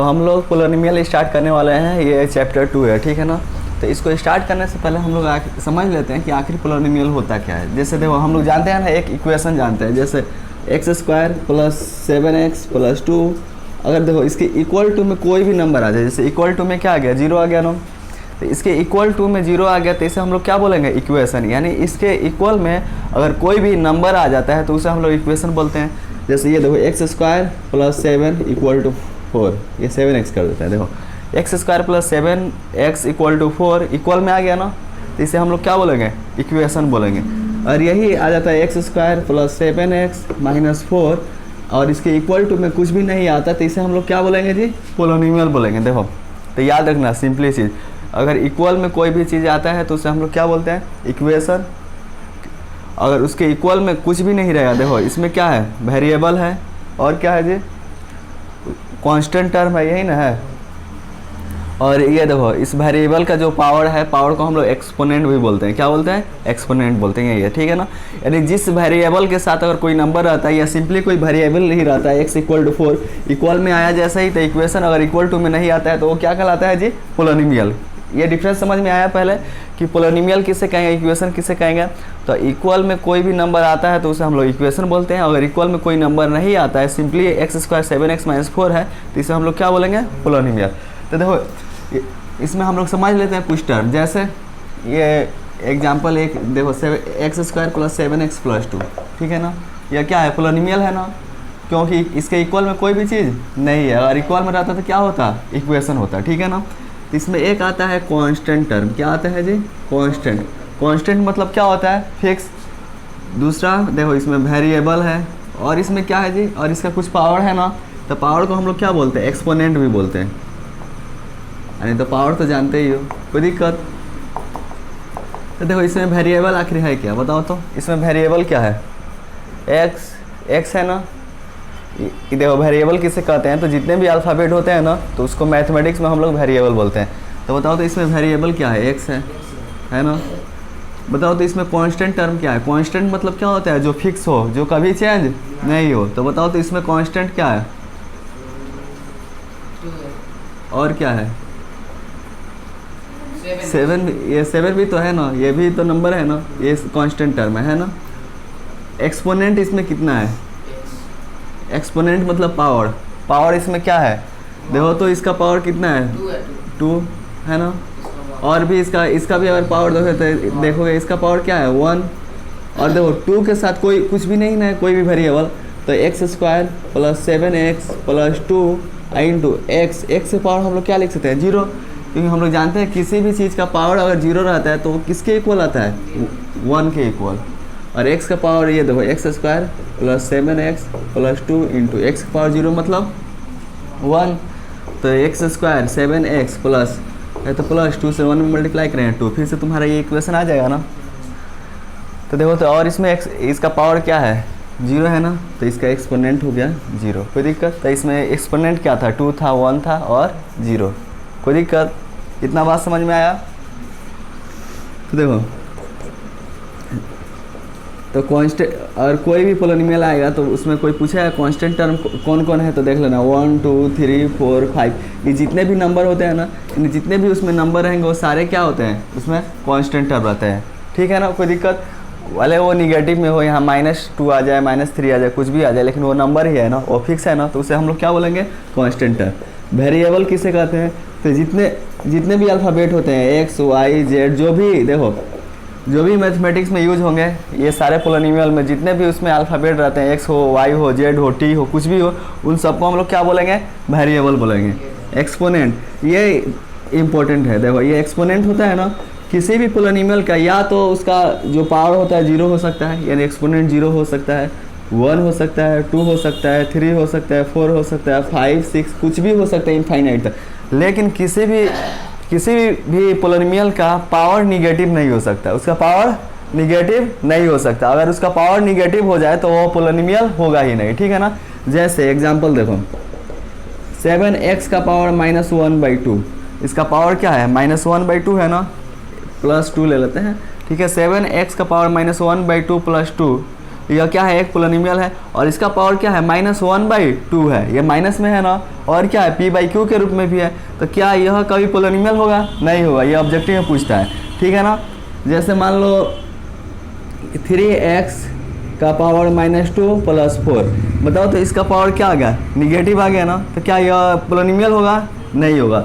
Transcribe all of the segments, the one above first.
तो हम लोग पोलिनोमियल स्टार्ट करने वाले हैं, ये चैप्टर 2 है, ठीक है ना। तो इसको स्टार्ट करने से पहले हम लोग समझ लेते हैं कि आखिर पोलिनोमियल होता क्या है। जैसे देखो हम लोग जानते हैं ना, एक इक्वेशन जानते हैं, जैसे x² + 7x + 2। अगर देखो इसके इक्वल टू में कोई भी नंबर आ जाए, जैसे इक्वल टू में क्या आ गया, 0 आ गया ना, तो इसके इक्वल टू में 0 आ गया तो इसे हम लोग क्या बोलेंगे, इक्वेशन। यानी इसके इक्वल में अगर कोई भी नंबर आ जाता है तो उसे हम लोग इक्वेशन बोलते हैं। जैसे ये देखो x² + 7 = 4, ये 7x कर देते हैं। देखो x² + 7x = 4 इक्वल में आ गया ना, तो इसे हम लोग क्या बोलेंगे, इक्वेशन बोलेंगे। और यही आ जाता है x² + 7x - 4 और इसके इक्वल टू में कुछ भी नहीं आता तो इसे हम लोग क्या बोलेंगे जी, पोलिनोमियल बोलेंगे। देखो तो याद रखना सिंपली चीज़, अगर इक्वल में कोई भी चीज़ आता है तो उसे हम लोग क्या बोलते हैं, इक्वेशन। अगर उसके इक्वल में कुछ भी नहीं रहेगा, देखो इसमें क्या है, वेरिएबल है और क्या है जी, कांस्टेंट टर्म है, यही ना है। और ये देखो इस वेरिएबल का जो पावर है, पावर को हम लोग एक्सपोनेंट भी बोलते हैं। क्या बोलते हैं, एक्सपोनेंट बोलते हैं, ये ठीक है ना। यानी जिस वेरिएबल के साथ अगर कोई नंबर रहता है या सिंपली कोई वेरिएबल नहीं रहता है, x = 4 इक्वल में आया जैसा ही तो इक्वेशन, अगर इक्वल टू में नहीं आता है तो वो क्या कहलाता है जी, पोलिनोमियल। ये डिफरेंस समझ में आया पहले कि पोलिनोमियल किसे कहेंगे, इक्वेशन किसे कहेंगे। तो इक्वल में कोई भी नंबर आता है तो उसे हम लोग इक्वेशन बोलते हैं। अगर इक्वल में कोई नंबर नहीं आता है, सिंपली x² 7x - 4 है, तो इसे हम लोग क्या बोलेंगे, पोलिनोमियल। तो देखो इसमें हम लोग समझ लेते हैं कुछ टर्म, जैसे ये एग्जाम्पल एक देखो, x² + 7x + 2, ठीक है ना। यह क्या है, पोलिनोमियल है ना, क्योंकि इसके इक्वल में कोई भी चीज़ नहीं है। अगर इक्वल में रहता तो क्या होता, इक्वेशन होता, ठीक है ना। तो इसमें एक आता है कांस्टेंट टर्म, क्या आता है जी, कांस्टेंट। कांस्टेंट मतलब क्या होता है, फिक्स। दूसरा देखो इसमें वेरिएबल है और इसमें क्या है जी, और इसका कुछ पावर है ना, तो पावर को हम लोग क्या बोलते हैं, एक्सपोनेंट भी बोलते हैं। यानी तो पावर तो जानते ही हो, कोई दिक्कत। तो देखो इसमें वेरिएबल आखिर है क्या, बताओ तो। इसमें वेरिएबल क्या है, x है ना। ये देखो वेरिएबल किसे कहते हैं, तो जितने भी अल्फ़ाबेट होते हैं ना, तो उसको मैथमेटिक्स में हम लोग वेरिएबल बोलते हैं। तो बताओ तो इसमें वेरिएबल क्या है, x है ना। बताओ तो इसमें कांस्टेंट टर्म क्या है। कांस्टेंट मतलब क्या होता है, जो फिक्स हो, जो कभी चेंज नहीं हो। तो बताओ तो इसमें कांस्टेंट क्या है, और क्या है, 7। ये 7 भी तो है ना, ये भी तो नंबर है ना, ये कांस्टेंट टर्म है ना। एक्सपोनेंट इसमें कितना है, एक्सपोनेंट मतलब पावर। पावर इसमें क्या है, देखो तो इसका पावर कितना है, 2 है ना। और भी इसका भी अगर पावर देखोगे इसका पावर क्या है, 1। और देखो 2 के साथ कोई कुछ भी नहीं है, कोई भी वेरिएबल, तो x² + 7x + 2 × x से पावर हम लोग क्या लिख सकते हैं, 0। क्योंकि हम लोग जानते हैं किसी भी चीज़ का पावर अगर 0 रहता है तो वो किसके इक्वल आता है, 1 के इक्वल। और x का पावर ये देखो, x² + 7x + 2 × x का पावर 0 मतलब 1। तो x² 7x प्लस है तो +2 से 1 में मल्टीप्लाई करें 2, फिर से तुम्हारा ये इक्वेशन आ जाएगा ना। तो देखो तो और इसमें इसका पावर क्या है, 0 है ना, तो इसका एक्सपोनेंट हो गया 0, कोई दिक्कत। तो इसमें एक्सपोनेंट क्या था, 2 था, 1 था और 0, कोई दिक्कत। इतना बात समझ में आया। तो देखो तो कांस्टेंट और कोई भी पोलिनोमियल आएगा तो उसमें कोई पूछा है कांस्टेंट टर्म कौन कौन है, तो देख लेना 1 2 3 4 5, ये जितने भी नंबर होते हैं ना, जितने भी उसमें नंबर रहेंगे वो सारे क्या होते हैं, उसमें कांस्टेंट टर्म रहते हैं, ठीक है ना। कोई दिक्कत वाले वो निगेटिव में हो, यहाँ -2 आ जाए, -3 आ जाए, कुछ भी आ जाए, लेकिन वो नंबर ही है ना, वो फिक्स है ना, तो उसे हम लोग क्या बोलेंगे, कांस्टेंट टर्म। वेरिएबल किसे कहते हैं, तो जितने भी अल्फ़ाबेट होते हैं, x y z, जो भी मैथमेटिक्स में यूज होंगे, ये सारे पोलिनोमियल में जितने भी उसमें अल्फ़ाबेट रहते हैं, x हो, y हो, z हो, t हो, कुछ भी हो, उन सबको हम लोग क्या बोलेंगे, वेरिएबल बोलेंगे। एक्सपोनेंट ये इम्पोर्टेंट है, देखो ये एक्सपोनेंट होता है ना, किसी भी पोलिनोमियल का या तो उसका जो पावर होता है 0 हो सकता है, यानी एक्सपोनेंट 0 हो सकता है, 1 हो सकता है, 2 हो सकता है, 3 हो सकता है, 4 हो सकता है, 5 6 कुछ भी हो सकता है, इनफाइनाइट तक। लेकिन किसी भी पोलिनोमियल का पावर निगेटिव नहीं हो सकता, उसका पावर निगेटिव नहीं हो सकता। अगर उसका पावर निगेटिव हो जाए तो वो पोलिनोमियल होगा ही नहीं, ठीक है ना। जैसे एग्जांपल देखो, 7x का पावर -1/2, इसका पावर क्या है, -1/2 है ना, +2 ले लेते हैं, ठीक है। 7x का पावर -1/2 + 2 यह क्या है, एक पोलिनोमियल है और इसका पावर क्या है, -1/2 है, ये माइनस में है ना, और क्या है p/q के रूप में भी है। तो क्या यह कभी पोलिनोमियल होगा, नहीं होगा, ये ऑब्जेक्टिव में पूछता है, ठीक है ना। जैसे मान लो 3x का पावर -2 + 4, बताओ तो इसका पावर क्या आ गया, निगेटिव आ गया ना, तो क्या यह पोलिनोमियल होगा, नहीं होगा।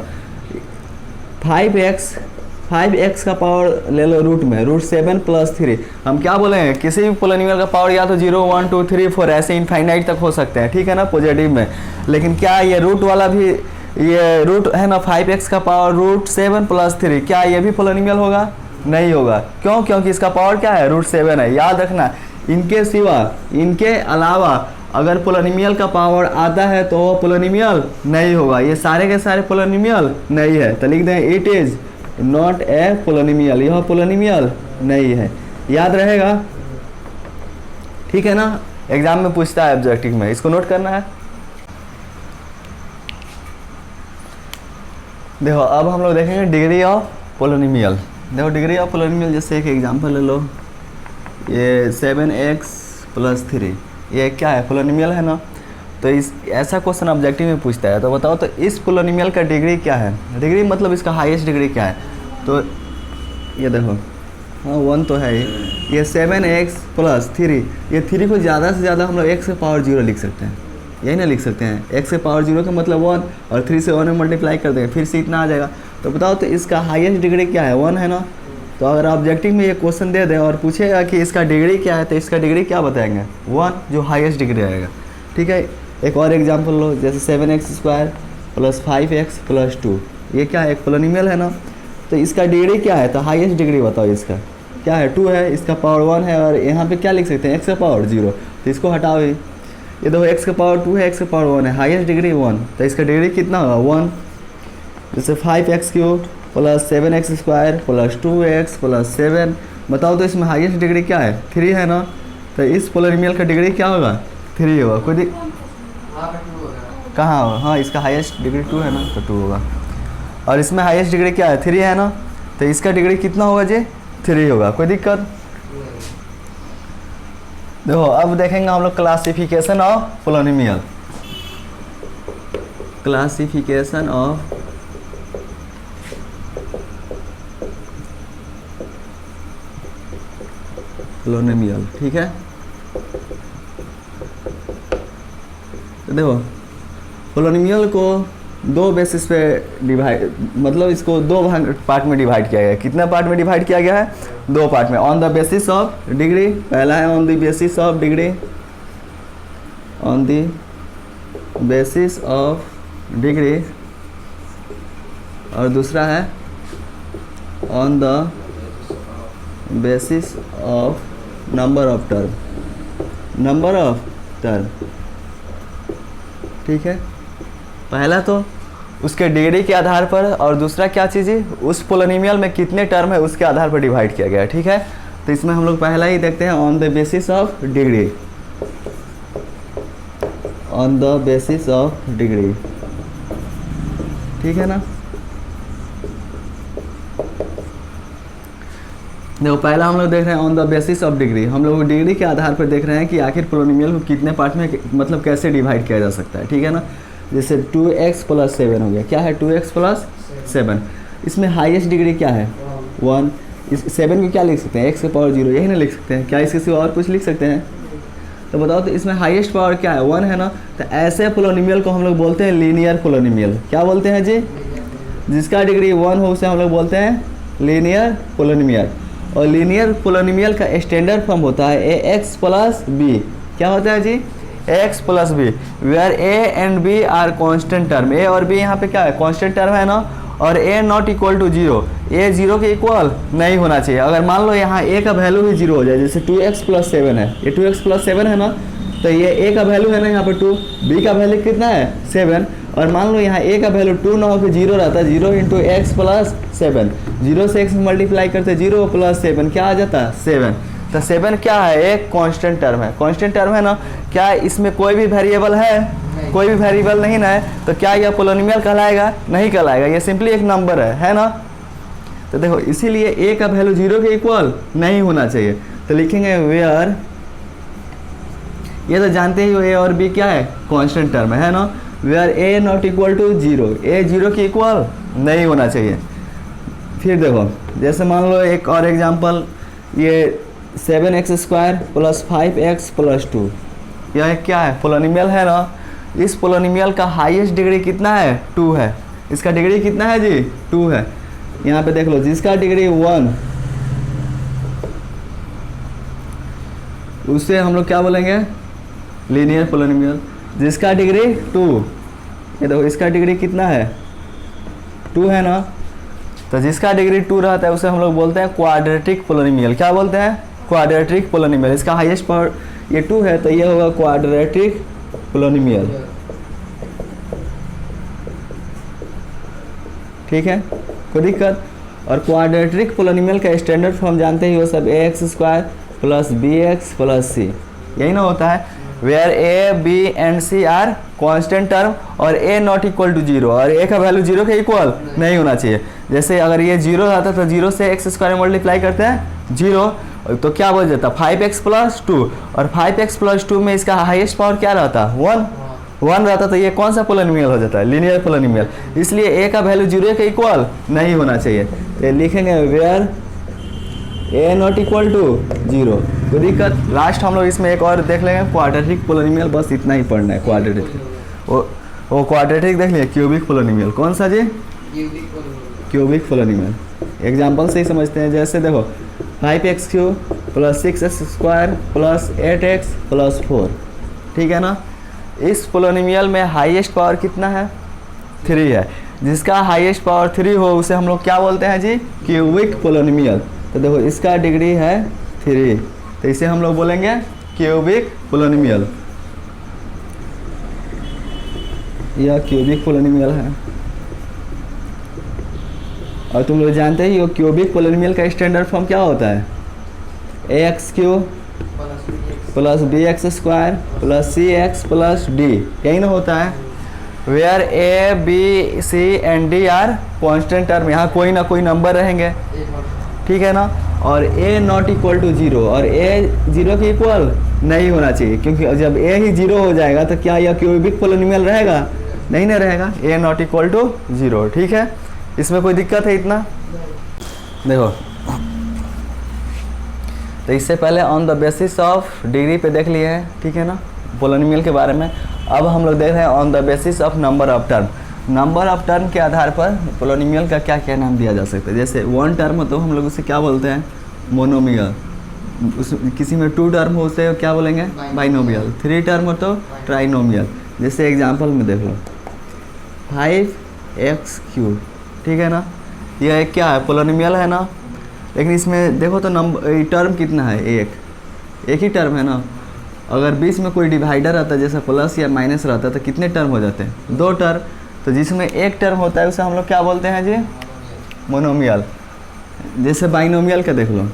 5x का पावर ले लो रूट में, √7 + 3, हम क्या बोले हैं, किसी भी पोलिनोमियल का पावर या तो 0, 1, 2, 3, 4 ऐसे इनफाइनाइट तक हो सकते हैं, ठीक है ना, पॉजिटिव में। लेकिन क्या ये रूट वाला भी, ये रूट है ना 5x का पावर √7 + 3, क्या ये भी पोलिनोमियल होगा, नहीं होगा। क्यों, क्योंकि इसका पावर क्या है, √7 है। याद रखना, इनके सिवा, इनके अलावा अगर पोलिनोमियल का पावर आता है तो वो पोलिनोमियल नहीं होगा, ये सारे के सारे पोलिनोमियल नहीं है। तो लिख दें it is not a polynomial, यह पोलिनोमियल नहीं है, याद रहेगा, ठीक है ना। एग्जाम में पूछता है ऑब्जेक्टिव में, इसको नोट करना है। देखो अब हम लोग देखेंगे डिग्री ऑफ पोलिनोमियल। देखो डिग्री ऑफ पोलिनोमियल, जैसे एक एग्जांपल ले लो, ये 7x + 3, ये क्या है, पोलिनोमियल है ना। तो इस ऐसा क्वेश्चन ऑब्जेक्टिव में पूछता है, तो बताओ तो इस पोलिनोमियल का डिग्री क्या है, डिग्री मतलब इसका हाईएस्ट डिग्री क्या है। तो ये देखो, हाँ 1 तो है ये 7x + 3, ये 3 को ज़्यादा से ज़्यादा हम लोग x के पावर 0 लिख सकते हैं, यही ना लिख सकते हैं, x के पावर 0 का मतलब 1, और 3 से 1 में मल्टीप्लाई कर देंगे, फिर से इतना आ जाएगा। तो बताओ तो इसका हाईएस्ट डिग्री क्या है, 1 है ना। तो अगर ऑब्जेक्टिव में ये क्वेश्चन दे दें और पूछेगा कि इसका डिग्री क्या है, तो इसका डिग्री क्या बताएंगे, 1, जो हाईएस्ट डिग्री आएगा, ठीक है। एक और एग्जांपल लो, जैसे 7x² + 5x + 2, ये क्या है, एक पोलिनोमियल है ना। तो इसका डिग्री क्या है, तो हाईएस्ट डिग्री बताओ इसका क्या है, 2 है, इसका पावर 1 है, और यहाँ पे क्या लिख सकते हैं, x का पावर 0, तो इसको हटाओ। ये देखो x का पावर 2 है, x का पावर 1 है, हाईएस्ट डिग्री 1, तो इसका डिग्री कितना होगा, 1। जैसे 5x³ + 7x² + 2x + 7, बताओ तो इसमें हाईएस्ट डिग्री क्या है, 3 है ना। तो इस पोलिनोमियल का डिग्री क्या होगा, 3 होगा। कोई कहाँ होगा, हाँ इसका हाईएस्ट डिग्री 2 है ना, तो 2 होगा। और इसमें हाईएस्ट डिग्री क्या है, 3 है ना, तो इसका डिग्री कितना होगा जी, 3 होगा। कोई दिक्कत। देखो अब देखेंगे हम लोग classification of polynomial. Classification of polynomial, ठीक है। तो देखो पोलिनोमियल को 2 बेसिस पे डिवाइड, मतलब इसको 2 पार्ट में डिवाइड किया गया है। कितने पार्ट में डिवाइड किया गया है, 2 पार्ट में। On the basis of degree, पहला है on the basis of degree, on the basis of degree, और दूसरा है on the basis of number of term, number of term, ठीक है। पहला तो उसके डिग्री के आधार पर, और दूसरा क्या चीज़ है, उस पोलिनोमियल में कितने टर्म है उसके आधार पर डिवाइड किया गया है, ठीक है। तो इसमें हम लोग पहला ही देखते हैं on the basis of degree, on the basis of degree, ठीक है ना। देखो पहला हम लोग देख रहे हैं on the basis of degree, हम लोग डिग्री के आधार पर देख रहे हैं कि आखिर पोलिनोमियल को कितने पार्ट में, मतलब कैसे डिवाइड किया जा सकता है, ठीक है ना। जैसे 2x + 7 हो गया, क्या है 2x + 7, इसमें हाईएस्ट डिग्री क्या है, 1। इस 7 को क्या लिख सकते हैं, x के पावर 0, यही ना लिख सकते हैं, क्या इसके सिवा और कुछ लिख सकते हैं। तो बताओ तो इसमें हाईएस्ट पावर क्या है, 1 है ना। तो ऐसे पोलिनोमियल को हम लोग बोलते हैं लीनियर पोलिनोमियल। क्या बोलते हैं जी, जिसका डिग्री 1 हो उसे हम लोग बोलते हैं लीनियर पोलिनोमियल। और लीनियर पोलिनोमियल का स्टैंडर्ड फॉर्म होता है ax + b, क्या होता है जी, x + b, where a and b are constant term. a और b यहाँ पे क्या है, कांस्टेंट टर्म है ना, और a not equal to 0, a 0 के इक्वल नहीं होना चाहिए। अगर मान लो यहाँ a का वैल्यू भी 0 हो जाए, जैसे 2x + 7 है, ये 2x + 7 है ना, तो ये a का वैल्यू है ना यहाँ पर 2, b का वैल्यू कितना है 7, और मान लो यहाँ a का वैल्यू 2 ना होकर 0 रहता है, 0 × x + 7, 0 से x मल्टीप्लाई करते 0 + 7 क्या आ जाता है 7। तो 7 क्या है, एक कांस्टेंट टर्म है, कांस्टेंट टर्म है ना। क्या इसमें कोई भी वेरिएबल है, कोई भी वेरिएबल नहीं ना है, तो क्या यह पोलिनोमियल कहलाएगा, नहीं कहलाएगा, ये सिंपली एक नंबर है ना। तो देखो इसीलिए a का वैल्यू 0 के इक्वल नहीं होना चाहिए। तो लिखेंगे वेयर ये तो जानते ही हो ए और बी क्या है, कांस्टेंट टर्म है ना, where a not equal to zero, a zero की इक्वल नहीं होना चाहिए। फिर देखो जैसे मान लो एक और एग्जांपल, ये 7x² प्लस 5x प्लस 2, यह क्या है, पोलिनोमियल है ना। इस पोलिनोमियल का हाईएस्ट डिग्री कितना है, 2 है। इसका डिग्री कितना है जी, 2 है। यहाँ पे देख लो, जिसका डिग्री 1 उससे हम लोग क्या बोलेंगे, लीनियर पोलिनोमियल। जिसका डिग्री 2, ये देखो इसका डिग्री कितना है, 2 है ना, तो जिसका डिग्री 2 रहता है उसे हम लोग बोलते हैं क्वाड्रेटिक पोलिनोमियल। क्या बोलते हैं, क्वाड्रेटिक पोलिनोमियल। इसका हाईएस्ट पावर ये 2 है तो ये होगा क्वाड्रेटिक पोलिनोमियल। ठीक है, कोई दिक्कत। और क्वाड्रेटिक पोलिनोमियल का स्टैंडर्ड फॉर्म जानते ही हो सब, ax² plus bx plus c, यही ना होता है, where a b and c are constant term और a not equal to zero, और a का वैल्यू जीरो के इक्वल नहीं होना चाहिए। जैसे अगर ये जीरो रहता तो जीरो से x² मल्टीप्लाई करते हैं जीरो, तो क्या बोल जाता 5x प्लस 2, और 5x प्लस 2 में इसका हाईएस्ट पावर क्या रहता, 1 रहता, तो ये कौन सा पोलिनोमियल हो जाता है, लीनियर पोलिनोमियल। इसलिए a का वैल्यू जीरो के इक्वल नहीं होना चाहिए, तो लिखेंगे where a not equal to zero, कोई दिक्कत। लास्ट हम लोग इसमें एक और देख लेंगे क्वाड्रेटिक पोलिनोमियल, बस इतना ही पढ़ना है। क्वाड्रेटिक वो क्वाड्रेटिक देख लिया, क्यूबिक पोलिनोमियल, कौन सा जी, क्यूबिक पोलिनोमियल। एग्जांपल से ही समझते हैं, जैसे देखो 5x³ plus 6x² plus 8x plus 4, ठीक है ना। इस पोलिनोमियल में हाईएस्ट पावर कितना है, 3 है। जिसका हाईएस्ट पावर 3 हो उसे हम लोग क्या बोलते हैं जी, क्यूबिक पोलिनोमियल। तो देखो इसका डिग्री है 3, तो इसे हम लोग बोलेंगे क्यूबिक पोलिनोमियल, यह क्यूबिक पोलिनोमियल है। और तुम लोग जानते ही हो क्यूबिक पोलिनोमियल का स्टैंडर्ड फॉर्म क्या होता है, ax³ plus bx² plus cx plus d, यही ना होता है, where a b c and d are constant term, यहाँ कोई ना कोई नंबर रहेंगे, ठीक है ना। और a not equal to zero, और a जीरो के इक्वल नहीं होना चाहिए, क्योंकि जब a ही जीरो हो जाएगा तो क्या यह क्यूबिक पोलिनोमियल रहेगा, नहीं ना रहेगा, a not equal to zero. ठीक है, इसमें कोई दिक्कत है इतना, देखो। तो इससे पहले on the basis of degree पे देख लिए हैं, ठीक है ना, पोलिनोमियल के बारे में। अब हम लोग देख रहे हैं on the basis of number of term. Number of term के आधार पर पोलिनोमियल का क्या क्या नाम दिया जा सकता है। जैसे 1 टर्म हो तो हम लोग उसे क्या बोलते हैं, मोनोमियल। किसी में 2 टर्म हो उसे क्या बोलेंगे, बाइनोमियल। 3 टर्म हो तो ट्राइनोमियल। जैसे एग्जाम्पल में देख लो 5x³, ठीक है ना, यह एक क्या है, पोलिनोमियल है ना। लेकिन इसमें देखो तो नंबर टर्म कितना है, एक ही टर्म है ना। अगर बीच में कोई डिवाइडर रहता है जैसे प्लस या माइनस रहता है तो कितने टर्म हो जाते हैं, 2 टर्म। तो जिसमें एक टर्म होता है उसे हम लोग क्या बोलते हैं जी, मोनोमियल। जैसे बाइनोमियल का देख लो,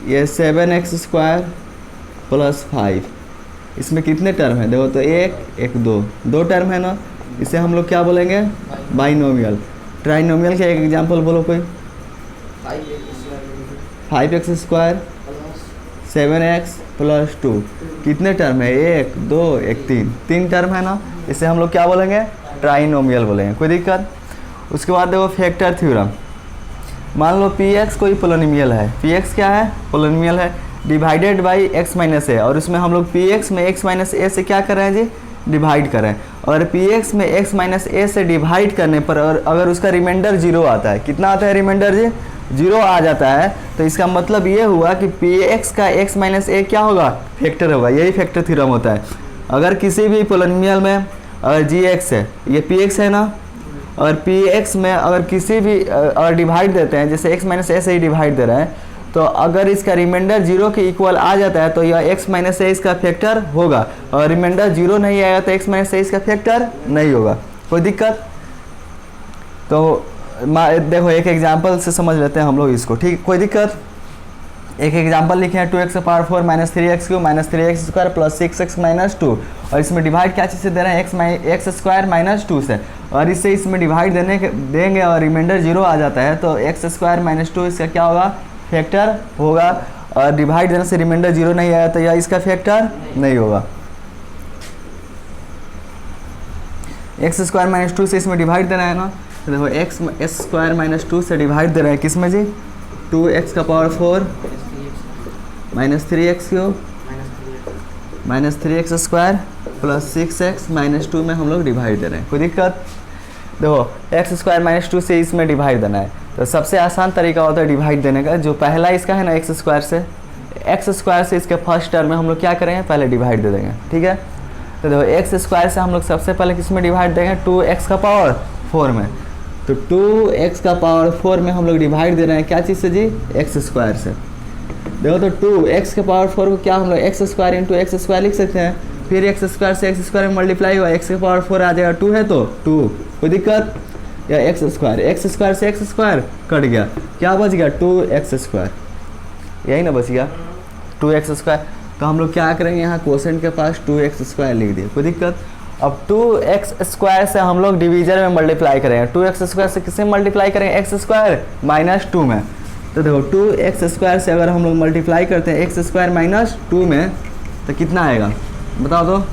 ये 7x² प्लस 5, इसमें कितने टर्म है, देखो तो एक 2 टर्म है ना, इसे हम लोग क्या बोलेंगे, बाइनोमियल। ट्राइनोमियल का एक एग्जांपल बोलो कोई, 5x² 7x प्लस 2, कितने टर्म है, 1 2 1 3 टर्म है ना, इसे हम लोग क्या बोलेंगे, ट्राइनोमियल बोलेंगे, कोई दिक्कत। उसके बाद देखो फैक्टर थ्योरम। मान लो px कोई पोलिनोमियल है, px क्या है, पोलिनोमियल है, divided by x minus a, और उसमें हम लोग px में x माइनस a से क्या कर रहे हैं जी, डिवाइड करें। और px में x माइनस a से डिवाइड करने पर और अगर उसका रिमाइंडर 0 आता है, कितना आता है रिमाइंडर जी, 0 आ जाता है, तो इसका मतलब ये हुआ कि px का x माइनस a क्या होगा, फैक्टर होगा। यही फैक्टर थ्योरम होता है। अगर किसी भी पोलिनोमियल में अगर gx है, ये px है ना, और px में अगर किसी भी अगर डिवाइड देते हैं, जैसे x माइनस a से ही डिवाइड दे रहे हैं, तो अगर इसका रिमाइंडर 0 के इक्वल आ जाता है तो यह x माइनस a इसका फैक्टर होगा, और रिमाइंडर 0 नहीं आएगा तो x माइनस a इसका फैक्टर नहीं होगा। कोई दिक्कत। तो देखो एक एग्जांपल से समझ लेते हैं हम लोग इसको, ठीक, कोई दिक्कत। एक एग्जांपल लिखे हैं 2x⁴ minus 3x³ minus 3x² plus 6x minus 2, और इसमें डिवाइड क्या चीज़ से दे रहे हैं, x² माइनस 2 से, और इससे इसमें डिवाइड देंगे और रिमाइंडर 0 आ जाता है तो x² माइनस 2 इसका क्या होगा, फैक्टर होगा। और डिवाइड देने से रिमाइंडर 0 नहीं आया तो यह इसका फैक्टर नहीं होगा। एक्स स्क्वायर माइनस 2 से इसमें डिवाइड देना है ना, तो देखो एक्स स्क्वायर माइनस 2 से डिवाइड दे रहा है किस में जी, 2x का power 4 minus 3x cube minus 3x square plus 6x minus 2 में हम लोग डिवाइड दे रहे हैं। कोई दिक्कत? देखो एक्स स्क्वायर माइनस 2 से इसमें डिवाइड देना है, तो सबसे आसान तरीका होता है डिवाइड देने का। जो पहला इसका है ना एक्स स्क्वायर से इसके फर्स्ट टर्म में हम लोग क्या करेंगे, पहले डिवाइड दे देंगे। ठीक है, तो देखो एक्स स्क्वायर से हम लोग सबसे पहले किस में डिवाइड देंगे, 2x का पावर 4 में। तो 2x का पावर 4 में हम लोग डिवाइड दे रहे हैं क्या चीज़ से जी, एक्स स्क्वायर से। देखो तो 2x के पावर 4 को क्या हम लोग x square into x square लिख सकते हैं, फिर एक्स स्क्वायर से एक्स स्क्वायर में मल्टीप्लाई हुआ, एक्स के पावर 4 आ जाएगा, 2 है तो 2। कोई दिक्कत? या एक्स स्क्वायर से एक्स स्क्वायर कट गया, क्या बच गया, 2x स्क्वायर, यही ना बच गया 2x स्क्वायर। तो हम लोग क्या करेंगे, यहाँ क्वोशेंट के पास 2x स्क्वायर लिख दिए। कोई दिक्कत? अब 2x स्क्वायर से हम लोग डिवीजन में मल्टीप्लाई करेंगे, 2x स्क्वायर से किससे मल्टीप्लाई करेंगे, एक्स स्क्वायर माइनस 2 में। तो देखो 2x स्क्वायर से अगर हम लोग मल्टीप्लाई करते हैं एक्स स्क्वायर माइनस 2 में, तो कितना आएगा बताओ तो,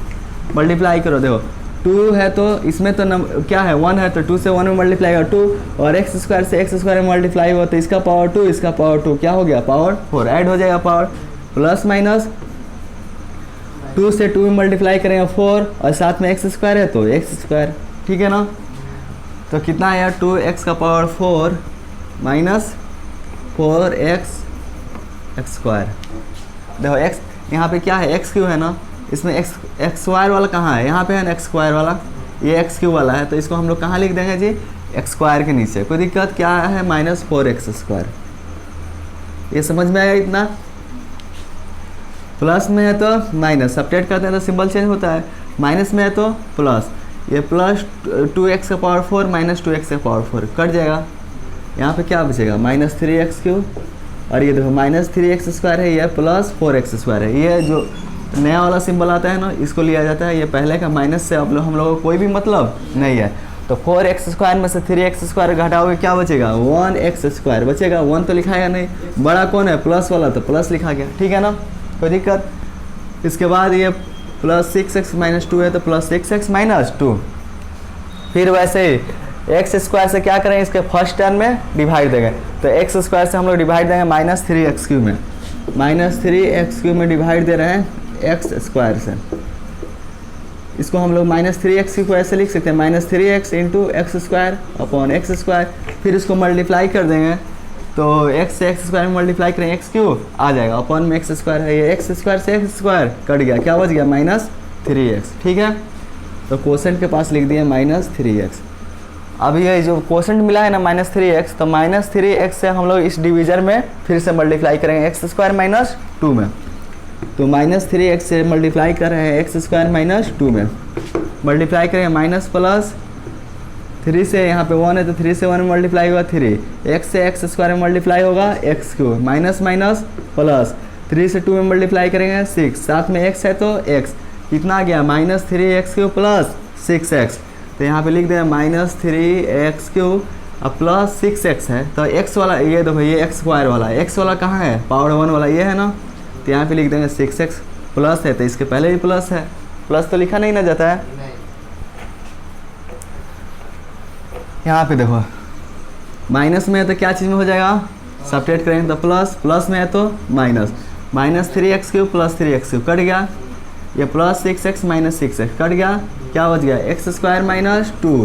मल्टीप्लाई करो। देखो 2 है तो इसमें तो क्या है 1 है, तो 2 से 1 में मल्टीप्लाई होगा 2, और एक्स स्क्वायर से एक्स स्क्वायर में मल्टीप्लाई हुआ तो इसका पावर 2 इसका पावर 2 क्या हो गया, पावर 4 ऐड हो जाएगा, पावर प्लस माइनस 2 से 2 में मल्टीप्लाई करेंगे 4, और साथ में एक्स स्क्वायर है तो एक्स स्क्वायर। ठीक है ना, तो कितना आया 2x का पावर 4 माइनस 4x स्क्वायर। देखो x यहाँ पे क्या है, एक्स क्यू है ना, इसमें एक्स स्क्वायर वाला कहाँ है, यहाँ पे है ना एक्स स्क्वायर वाला, ये एक्स क्यू वाला है, तो इसको हम लोग कहाँ लिख देंगे जी, एक्स स्क्वायर के नीचे। कोई दिक्कत? क्या है, माइनस 4x स्क्वायर। ये समझ में आया इतना? प्लस में है तो माइनस, सब्ट्रैक्ट करते हैं तो सिंबल चेंज होता है, माइनस में है तो प्लस, ये प्लस 2x का पावर 4 माइनस 2x का पावर 4 कट जाएगा, यहाँ पे क्या बचेगा, माइनस 3x क्यूब, और ये देखो माइनस 3x स्क्वायर है, ये प्लस 4x स्क्वायर है। ये जो नया वाला सिंबल आता है ना, इसको लिया जाता है, ये पहले का माइनस से अब हम लोगों को कोई भी मतलब नहीं है। तो 4x स्क्वायर में से 3x स्क्वायर घटाओगे क्या बचेगा, 1x स्क्वायर बचेगा। 1 तो लिखाएगा नहीं, बड़ा कौन है, प्लस वाला, तो प्लस लिखा गया। ठीक है ना, कोई दिक्कत? इसके बाद ये प्लस 6x माइनस 2 है तो प्लस 6x माइनस 2, फिर वैसे एक्स स्क्वायर से क्या करेंगे, इसके फर्स्ट टर्म में डिवाइड देंगे, तो एक्स स्क्वायर से हम लोग डिवाइड देंगे माइनस 3x क्यूब में, माइनस 3x क्यूब में डिवाइड दे रहे हैं एक्स स्क्वायर से। इसको हम लोग माइनस 3x क्यूब को ऐसे लिख सकते हैं, minus 3x into x square upon x square, फिर इसको मल्टीप्लाई कर देंगे, तो x से एक्स स्क्वायर में मल्टीप्लाई करेंगे एक्स क्यूब आ जाएगा, अपॉन में एक्स स्क्वायर है, ये एक्स स्क्वायर से एक्स स्क्वायर कट गया, क्या बच गया, माइनस 3x। ठीक है, तो क्वोशेंट के पास लिख दिए माइनस 3x। अब ये जो क्वोशेंट मिला है ना माइनस 3x, तो माइनस 3x से हम लोग इस डिवीजन में फिर से मल्टीप्लाई करेंगे एक्स स्क्वायर माइनस 2 में, तो माइनस 3x से मल्टीप्लाई कर रहे हैं एक्स स्क्वायर माइनस 2 में, मल्टीप्लाई करेंगे माइनस प्लस 3 से, यहाँ पे 1 है तो 3 से 1 में मल्टीप्लाई होगा 3, x से एक्स स्क्वायर में मल्टीप्लाई होगा x cube, minus minus plus 3 से 2 में मल्टीप्लाई करेंगे 6, साथ में x है तो x, कितना आ गया, minus 3x cube plus 6x, तो यहाँ पे लिख दें माइनस 3x क्यूब अब प्लस 6x है, तो x वाला ये देखो ये एक्स स्क्वायर वाला, x वाला कहाँ है, पावर 1 वाला ये है ना, तो यहाँ पे लिख देंगे 6x प्लस है, तो इसके पहले भी प्लस है, प्लस तो लिखा नहीं ना जाता है, यहाँ पे देखो माइनस में है तो क्या चीज़ में हो जाएगा, सब्ट्रैक्ट करेंगे तो प्लस, प्लस में है तो minus, minus 3x cube plus 3x cube cut गया, ये plus 6x minus 6x cut गया, क्या बच गया, एक्स स्क्वायर माइनस 2।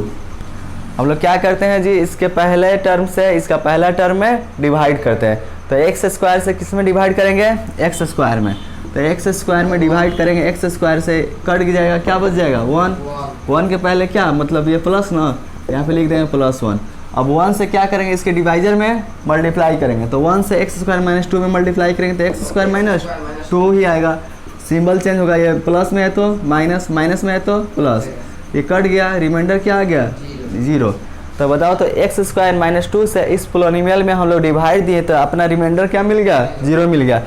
हम लोग क्या करते हैं जी, इसके पहले टर्म से इसका पहला टर्म में डिवाइड करते हैं, तो एक्स स्क्वायर से किस में डिवाइड करेंगे, एक्स स्क्वायर में, तो एक्स स्क्वायर में डिवाइड करेंगे, एक्स स्क्वायर से कट जाएगा, क्या बच जाएगा 1 के पहले क्या मतलब ये प्लस ना, यहाँ पे लिख देंगे प्लस 1। अब 1 से क्या करेंगे, इसके डिवाइजर में मल्टीप्लाई करेंगे, तो 1 से एक्स स्क्वायर माइनस 2 में मल्टीप्लाई करेंगे तो एक्स स्क्वायर माइनस 2 ही आएगा, सिंबल चेंज होगा, ये प्लस में है तो माइनस, माइनस में है तो प्लस, ये कट गया, रिमाइंडर क्या आ गया 0। तो बताओ तो एक्स स्क्वायर माइनस 2 से इस पोलिनोमियल में हम लोग डिवाइड दिए तो अपना रिमाइंडर क्या मिल गया, 0 मिल गया,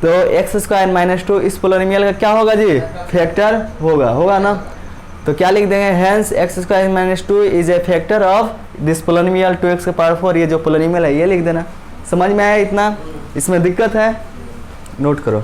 तो एक्स स्क्वायर माइनस 2 इस पोलिनोमियल का क्या होगा जी, फैक्टर होगा ना, तो क्या लिख देंगे, hence x square minus 2 is a factor of this polynomial 2x का पावर 4, ये जो पोलिनोमियल है ये लिख देना। समझ में आया इतना, इसमें दिक्कत है, नोट करो।